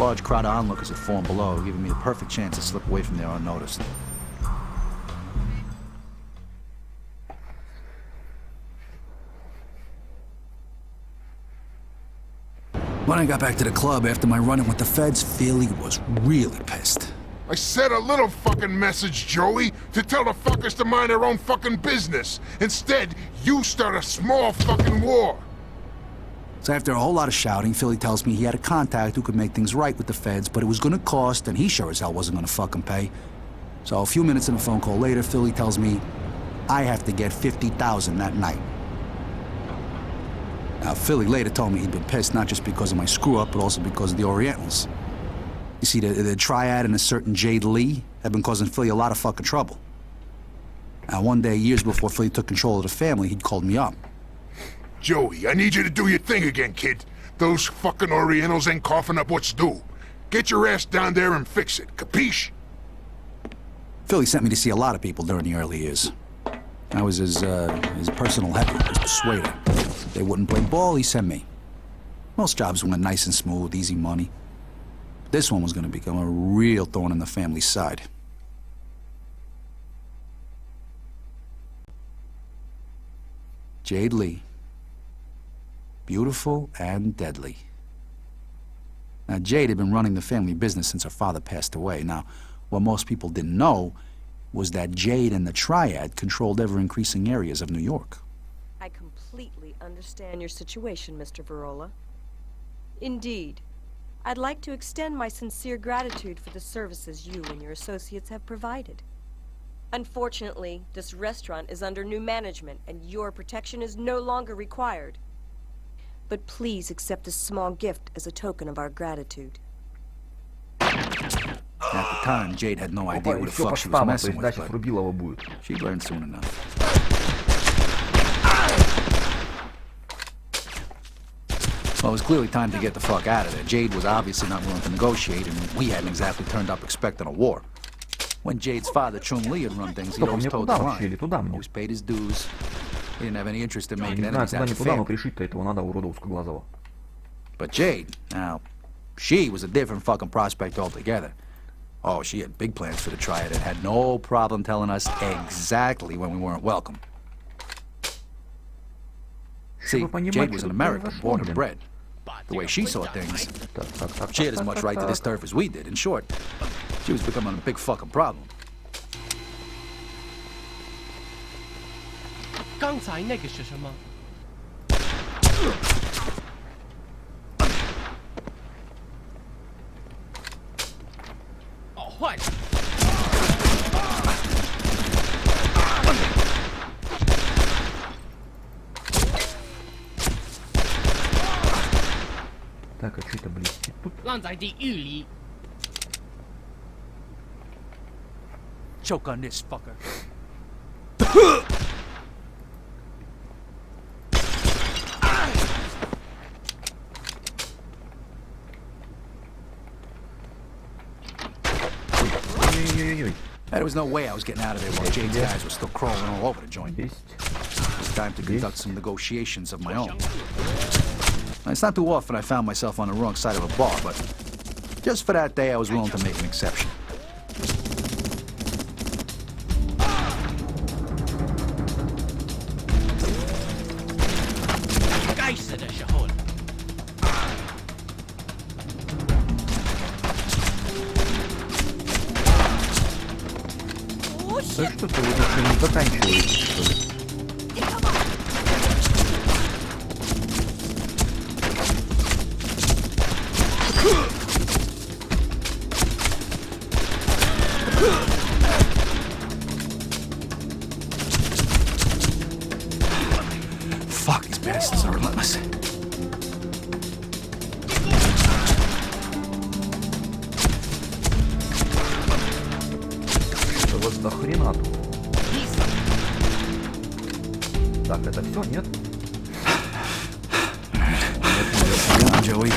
Large crowd of onlookers had formed below, giving me the perfect chance to slip away from there unnoticed. When I got back to the club after my run-in with the feds, Philly was really pissed. I said a little fucking message, Joey, to tell the fuckers to mind their own fucking business. Instead, you start a small fucking war. So after a whole lot of shouting, Philly tells me he had a contact who could make things right with the feds, but it was gonna cost, and he sure as hell wasn't gonna fucking pay. So a few minutes in a phone call later, Philly tells me I have to get $50,000 that night. Now, Philly later told me he'd been pissed not just because of my screw-up, but also because of the Orientals. You see, the Triad and a certain Jade Lee have been causing Philly a lot of fucking trouble. Now, one day, years before Philly took control of the family, he'd called me up. Joey, I need you to do your thing again, kid. Those fucking Orientals ain't coughing up what's due. Get your ass down there and fix it, capiche? Philly sent me to see a lot of people during the early years. I was his personal heavy, his persuader. If they wouldn't play ball, he sent me. Most jobs went nice and smooth, easy money. This one was going to become a real thorn in the family's side. Jade Lee. Beautiful and deadly. Now, Jade had been running the family business since her father passed away. Now, what most people didn't know was that Jade and the Triad controlled ever-increasing areas of New York. I completely understand your situation, Mr. Verola. Indeed. I'd like to extend my sincere gratitude for the services you and your associates have provided. Unfortunately, this restaurant is under new management, and your protection is no longer required. But please accept a small gift as a token of our gratitude. At the time, Jade had no idea who the fuck she was messing with, but she'd learn soon enough. Well, it was clearly time to get the fuck out of there. Jade was obviously not willing to negotiate, and we hadn't exactly turned up expecting a war. When Jade's father, Chung Lee, had run things, he always told the line. Always paid his dues. He didn't have any interest in making enemies out of the family. But Jade, now, she was a different fucking prospect altogether. Oh, she had big plans for the Triad and had no problem telling us exactly when we weren't welcome. See, Jade was an American, born and bred. The way she saw things, she had as much right to this turf as we did. In short, she was becoming a big fucking problem. 刚才那个是什么？哦，坏了！ Так, а что это блестит тут? 浪在地狱里。 Choke on this fucker. There was no way I was getting out of there while Jade's guys were still crawling all over the joint. It was time to conduct some negotiations of my own. Now, it's not too often I found myself on the wrong side of a bar, but just for that day I was willing to make an exception. Да что-то вот это не заканчивается, что ли? Fuck, these bastards are relentless. Да вот до хрена тут. Так, это все, нет? Come on, Joey.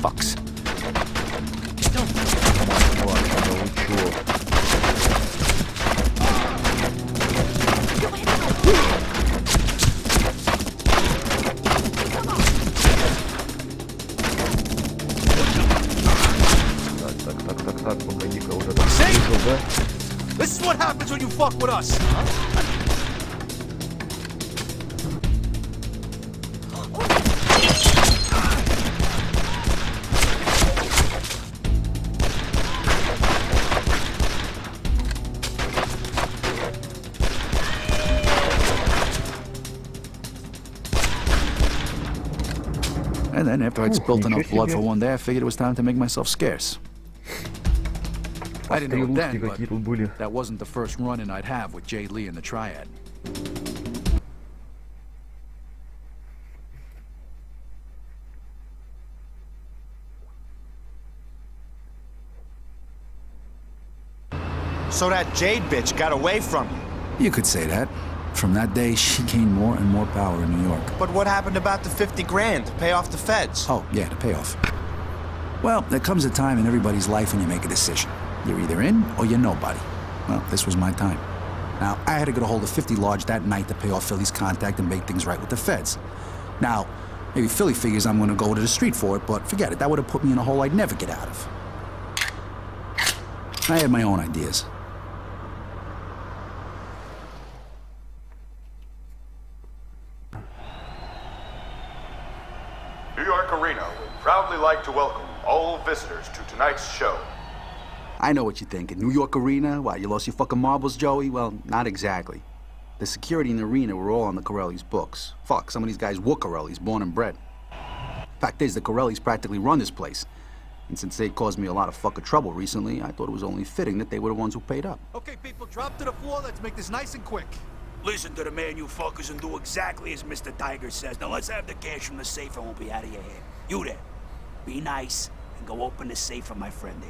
fucks. Так, погоди-ка, вот это слышал, да? This is what happens when you fuck with us. And then after I'd spilt enough blood for one day, I figured it was time to make myself scarce. I didn't know it then, but that wasn't the first run-in I'd have with Jade Lee and the Triad. So that Jade bitch got away from you. You could say that. From that day, she gained more and more power in New York. But what happened about the 50 grand to pay off the feds? Oh, yeah, the payoff. Well, there comes a time in everybody's life when you make a decision. You're either in or you're nobody. Well, this was my time. Now, I had to get a hold of 50 Large that night to pay off Philly's contact and make things right with the feds. Now, maybe Philly figures I'm gonna go to the street for it, but forget it. That would have put me in a hole I'd never get out of. I had my own ideas. New York Arena would proudly like to welcome all visitors to tonight's show. I know what you're thinking. New York Arena? What, you lost your fucking marbles, Joey? Well, not exactly. The security in the arena were all on the Corelli's books. Fuck, some of these guys were Corelli's, born and bred. Fact is, the Corellis practically run this place. And since they caused me a lot of fucking trouble recently, I thought it was only fitting that they were the ones who paid up. Okay, people, drop to the floor. Let's make this nice and quick. Listen to the man, you fuckers, and do exactly as Mr. Tiger says. Now let's have the cash from the safe and we'll be out of your hair. You there, be nice and go open the safe for my friend there.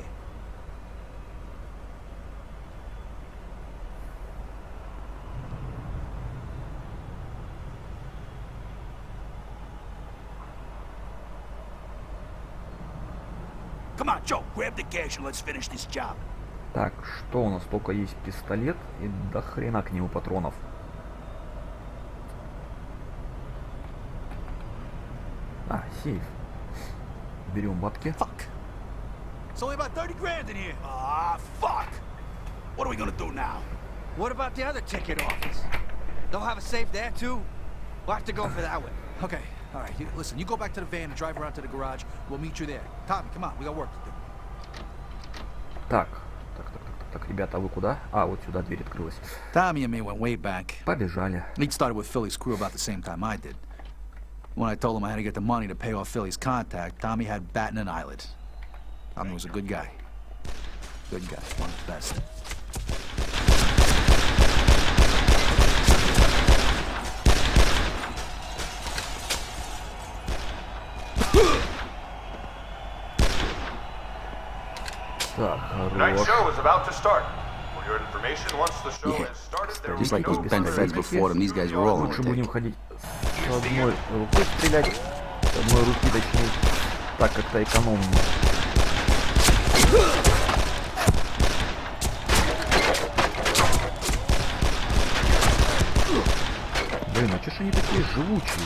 Come on, Joe, grab the cash and let's finish this job. Так, что у нас? Только есть пистолет и до хрена к нему патронов. А, сейф. Берем бабки. Fuck. It's only about 30 grand in here. Ah, fuck. What are we gonna do now? What about the other ticket office? They'll have a safe there, too? We'll have to go for that one. Okay, all right. Listen, you go back to the van and drive around to the garage. We'll meet you there. Tommy, come on. We got work to do. Так, ребята, вы куда? А, вот сюда дверь открылась. Tommy and me went way back. Побежали. He started with Philly's crew about the same time I did. When I told him I had to get the money to pay off Philly's contact, Tommy had batting an eyelid. Tommy was a good guy. Good guy, one of the best. Так, Tonight's хорош. show is about to start. For your information, once the show has started, there will Just be like no those bent feds before them, these guys were all on Лучше the будем take. ходить с одной рукой стрелять. С одной руки, точнее. Так как-то экономнее. Блин, а чё ж они такие живучие?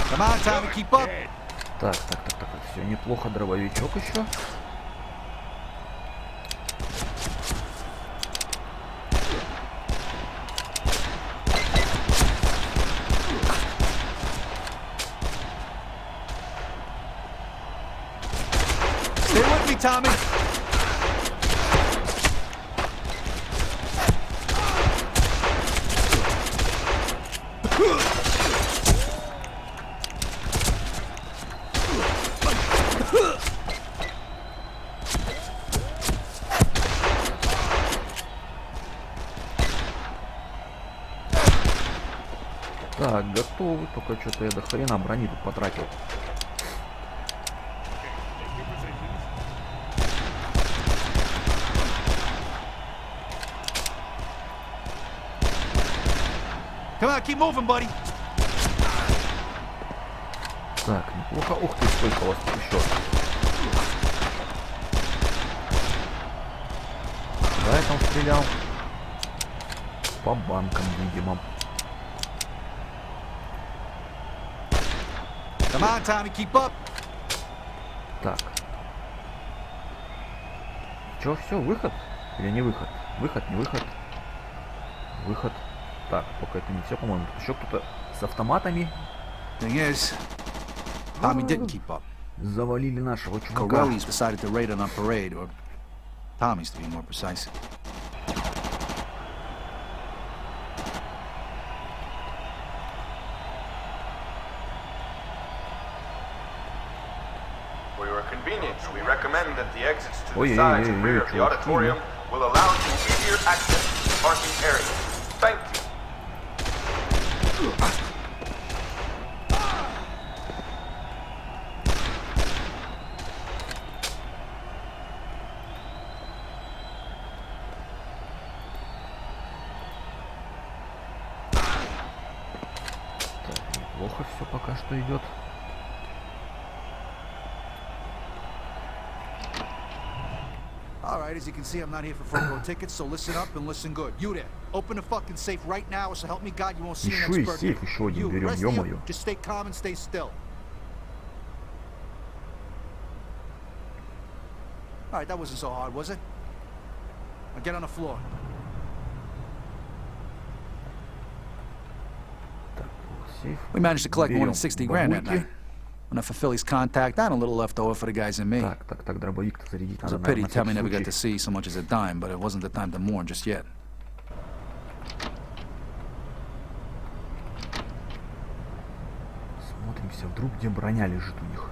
Come on, Tommy, keep up. Так, все неплохо, дробовичок еще. Stay with me, Tommy. Так, готовы. Только что-то я до хрена брони тут потратил. Come on, keep moving, buddy. Так, неплохо. Ух ты, сколько у вас тут еще. Да, я там стрелял. По банкам, видимо. Come on, Tommy, keep up. Так. Чё, все, выход? Или не выход? Выход, не выход? Выход. Так, пока это не все, по-моему. Тут еще кто-то с автоматами. Thing is, Tommy didn't keep up. Завалили нашего чувака. Corelli's decided to raid on our parade, or Tommy's to be more precise. For your convenience, we recommend that the exits to Ой, the sides ой, and ой, rear of the чувак, auditorium will allow you easier access to the parking area. Thank you. Плохо все пока что идет. All right, as you can see, I'm not here for front row tickets, so listen up and listen good. You there, open the fucking safe right now, or so help me God, you won't see Еще an и expert. сейф еще один You, берем, rest of you, ё-моё. just stay calm and stay still. All right, that wasn't so hard, was it? Now get on the floor. Так, сейф. We managed to collect more than Берем 60 grand that бабульки. night. Enough for Philly's contact and a little left over for the guys and me. It Так, дробовик-то зарядить was a надо, pity наверное, на Tommy всякий never got случай. to see so much as a dime, but it wasn't the time to mourn just yet. Смотримся, вдруг где броня лежит у них.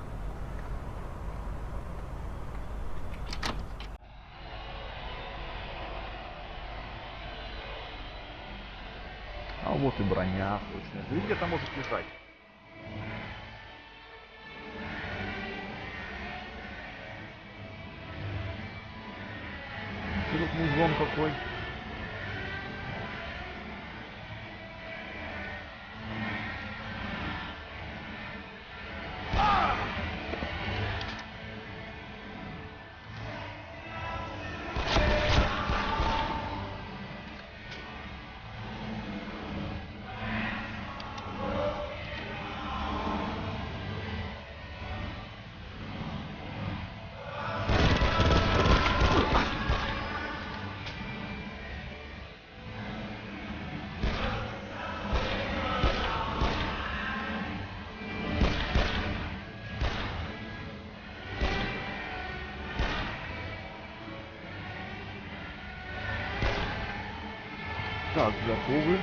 А вот и броня, точно. Ты где-то может лежать. Что тут музон какой? Так, готовы.